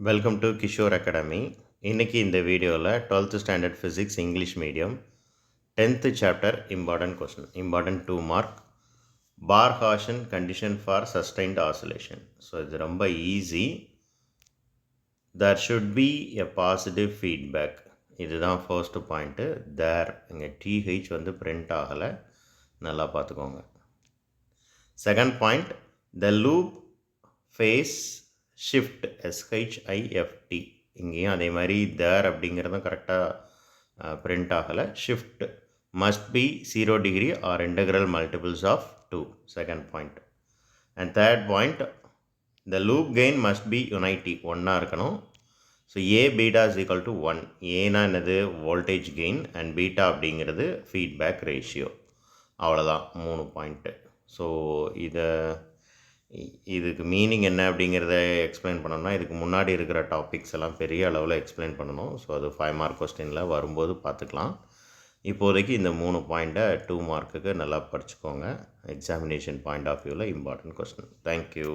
Welcome to Kishore academy. இன்றைக்கி இந்த வீடியோவில் 12th standard physics English medium 10th chapter important question, important 2 mark, Barkhausen condition for sustained oscillation. So இது ரொம்ப easy. There should be a positive feedback. இதுதான் first point. There இங்கே T வந்து print ஆகலை, நல்லா பார்த்துக்கோங்க. Second point, the loop phase shift SHIFT. இங்கேயும் அதே மாதிரி தேர் அப்படிங்கிறதும் கரெக்டாக பிரிண்ட் ஆகலை. Shift must be 0 degree or integral multiples of 2. Second point. And third point, the loop gain must be unity, ஒன்றா இருக்கணும். So A beta is equal to 1. ஏனா என்னது வோல்டேஜ் கெயின் அண்ட் பீட்டா அப்படிங்கிறது feedback ratio. அவ்வளோதான் 3 point. So இதுக்கு meaning என்ன அப்படிங்கிறத explain பண்ணணும்னா இதுக்கு முன்னாடி இருக்கிற டாபிக்ஸ் எல்லாம் பெரிய அளவில் எக்ஸ்பிளைன் பண்ணணும். ஸோ அது 5 மார்க் கொஸ்டினில் வரும்போது பார்த்துக்கலாம். இப்போதைக்கு இந்த 3 பாயிண்ட்டை 2 மார்க்குக்கு நல்லா படிச்சுக்கோங்க. எக்ஸாமினேஷன் பாயிண்ட் ஆஃப் வியூவில் இம்பார்ட்டன்ட் கொஸ்டின். தேங்க்யூ.